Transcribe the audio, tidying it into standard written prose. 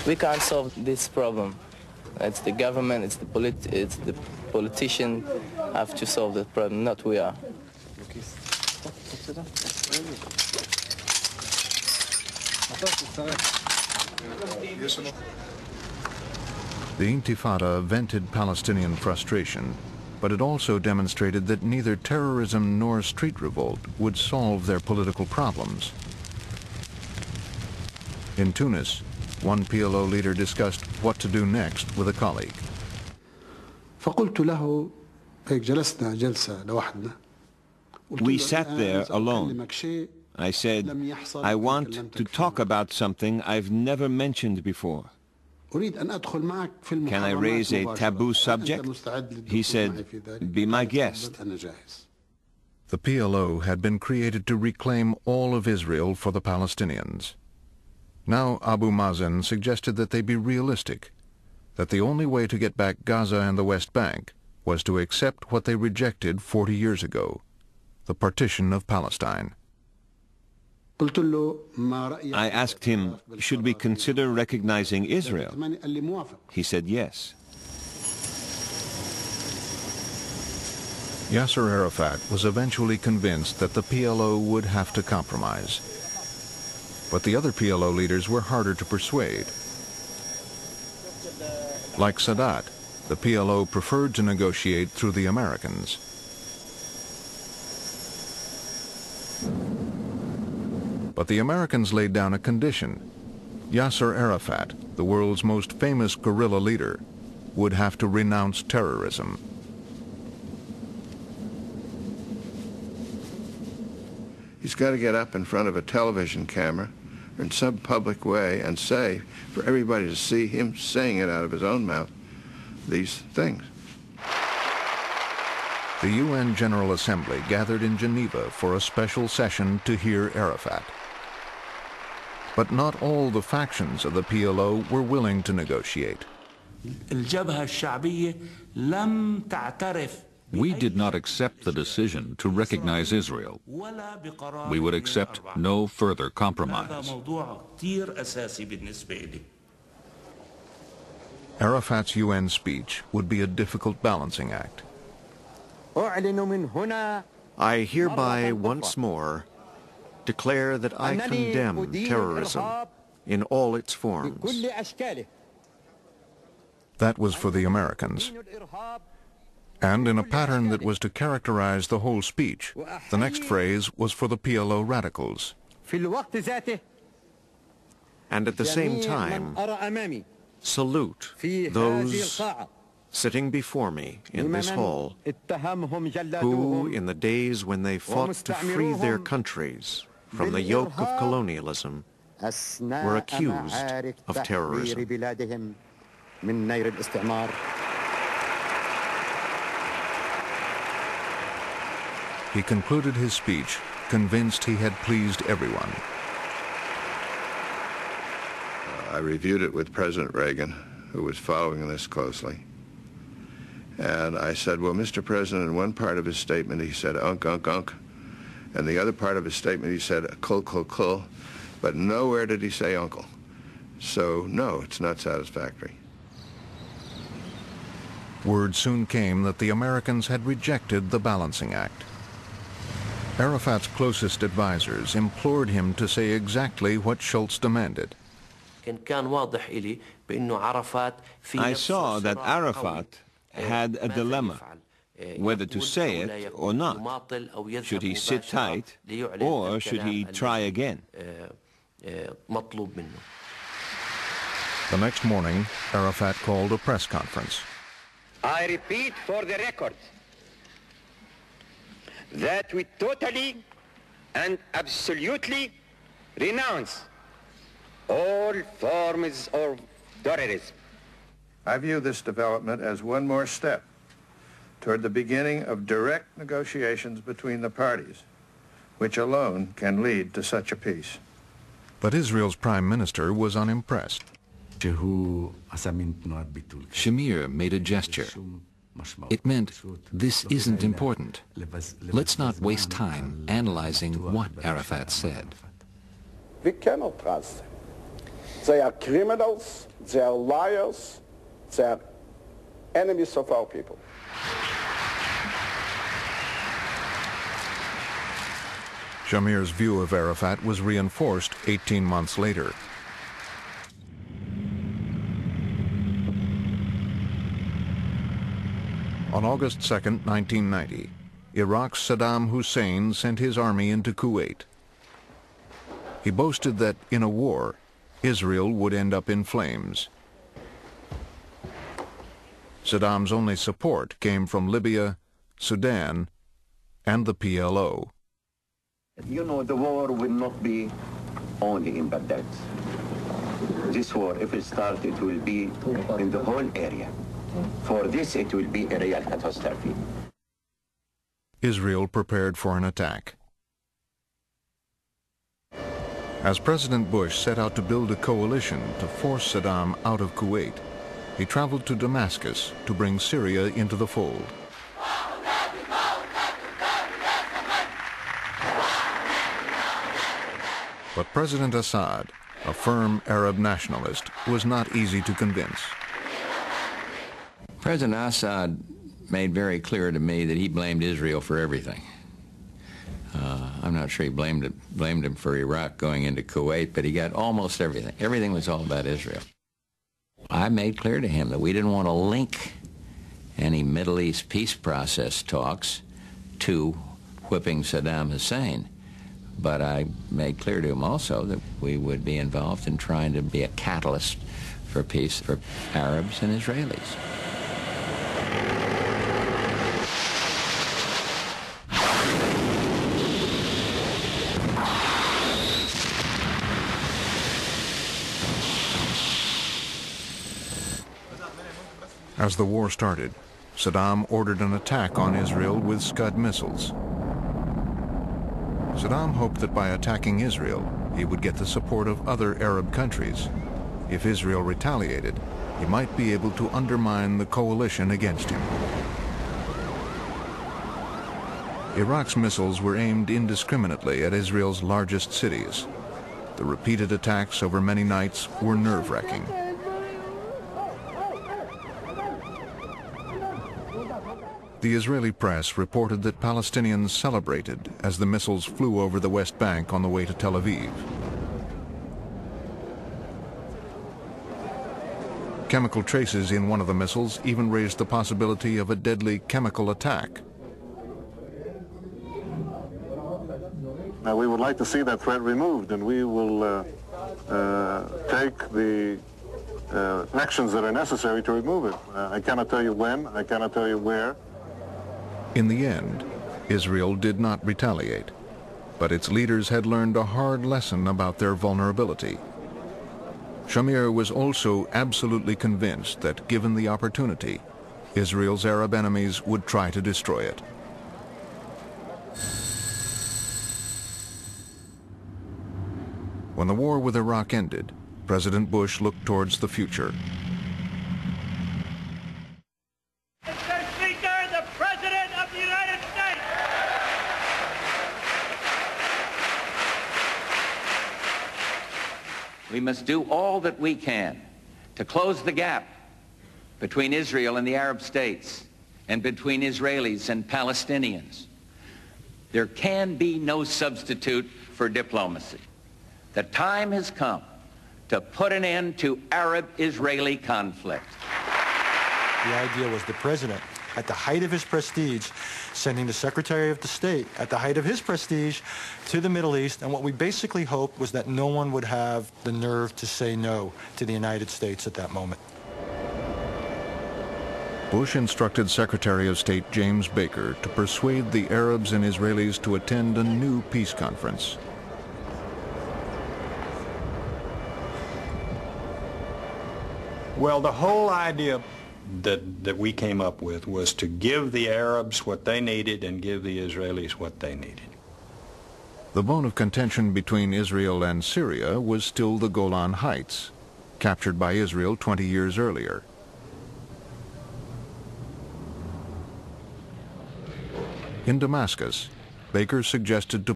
We can't solve this problem. It's the government, it's the politician have to solve the problem, not we are. The Intifada vented Palestinian frustration, but it also demonstrated that neither terrorism nor street revolt would solve their political problems. In Tunis, one PLO leader discussed what to do next with a colleague. We sat there alone. I said, I want to talk about something I've never mentioned before. Can I raise a taboo subject? He said, be my guest. The PLO had been created to reclaim all of Israel for the Palestinians. Now Abu Mazen suggested that they be realistic, that the only way to get back Gaza and the West Bank was to accept what they rejected 40 years ago, the partition of Palestine. I asked him, should we consider recognizing Israel? He said yes. Yasser Arafat was eventually convinced that the PLO would have to compromise. But the other PLO leaders were harder to persuade. Like Sadat, the PLO preferred to negotiate through the Americans. But the Americans laid down a condition. Yasser Arafat, the world's most famous guerrilla leader, would have to renounce terrorism. He's got to get up in front of a television camera or in some public way and say, for everybody to see him saying it out of his own mouth, these things. The UN General Assembly gathered in Geneva for a special session to hear Arafat. But not all the factions of the PLO were willing to negotiate. We did not accept the decision to recognize Israel. We would accept no further compromise. Arafat's UN speech would be a difficult balancing act. I hereby once more declare that I condemn terrorism in all its forms. That was for the Americans. And in a pattern that was to characterize the whole speech, the next phrase was for the PLO radicals. And at the same time, salute those sitting before me in this hall who, in the days when they fought to free their countries from the yoke of colonialism, were accused of terrorism. He concluded his speech convinced he had pleased everyone. I reviewed it with President Reagan, who was following this closely. And I said, well, Mr. President, in one part of his statement he said, unk, unk, unk. And the other part of his statement he said, kul, kul, kul. But nowhere did he say uncle. So, no, it's not satisfactory. Word soon came that the Americans had rejected the balancing act. Arafat's closest advisors implored him to say exactly what Schultz demanded. I saw that Arafat had a dilemma, whether to say it or not. Should he sit tight, or should he try again? The next morning, Arafat called a press conference. I repeat for the record that we totally and absolutely renounce all forms of terrorism. I view this development as one more step toward the beginning of direct negotiations between the parties, which alone can lead to such a peace. But Israel's prime minister was unimpressed. Shamir made a gesture. It meant, this isn't important. Let's not waste time analyzing what Arafat said. We cannot trust them. They are criminals They are liars. They are enemies of our people. Shamir's view of Arafat was reinforced 18 months later. On August 2, 1990, Iraq's Saddam Hussein sent his army into Kuwait. He boasted that in a war, Israel would end up in flames. Saddam's only support came from Libya, Sudan, and the PLO. You know, the war will not be only in Baghdad. This war, if it starts, it will be in the whole area. For this, it will be a real catastrophe. Israel prepared for an attack. As President Bush set out to build a coalition to force Saddam out of Kuwait, he traveled to Damascus to bring Syria into the fold. But President Assad, a firm Arab nationalist, was not easy to convince. President Assad made very clear to me that he blamed Israel for everything. I'm not sure he blamed him for Iraq going into Kuwait, but he got almost everything. Everything was all about Israel. I made clear to him that we didn't want to link any Middle East peace process talks to whipping Saddam Hussein. But I made clear to him also that we would be involved in trying to be a catalyst for peace for Arabs and Israelis. As the war started, Saddam ordered an attack on Israel with Scud missiles. Saddam hoped that by attacking Israel, he would get the support of other Arab countries. If Israel retaliated, he might be able to undermine the coalition against him. Iraq's missiles were aimed indiscriminately at Israel's largest cities. The repeated attacks over many nights were nerve-wracking. The Israeli press reported that Palestinians celebrated as the missiles flew over the West Bank on the way to Tel Aviv. Chemical traces in one of the missiles even raised the possibility of a deadly chemical attack. Now, we would like to see that threat removed, and we will take the actions that are necessary to remove it. I cannot tell you when, I cannot tell you where. In the end, Israel did not retaliate, but its leaders had learned a hard lesson about their vulnerability. Shamir was also absolutely convinced that, given the opportunity, Israel's Arab enemies would try to destroy it. When the war with Iraq ended, President Bush looked towards the future. We must do all that we can to close the gap between Israel and the Arab states and between Israelis and Palestinians. There can be no substitute for diplomacy. The time has come to put an end to Arab-Israeli conflict. The idea was the president, at the height of his prestige, sending the Secretary of the State, at the height of his prestige, to the Middle East, and what we basically hoped was that no one would have the nerve to say no to the United States at that moment. Bush instructed Secretary of State James Baker to persuade the Arabs and Israelis to attend a new peace conference. Well, the whole idea that we came up with was to give the Arabs what they needed and give the Israelis what they needed. The bone of contention between Israel and Syria was still the Golan Heights, captured by Israel 20 years earlier. In Damascus, Baker suggested to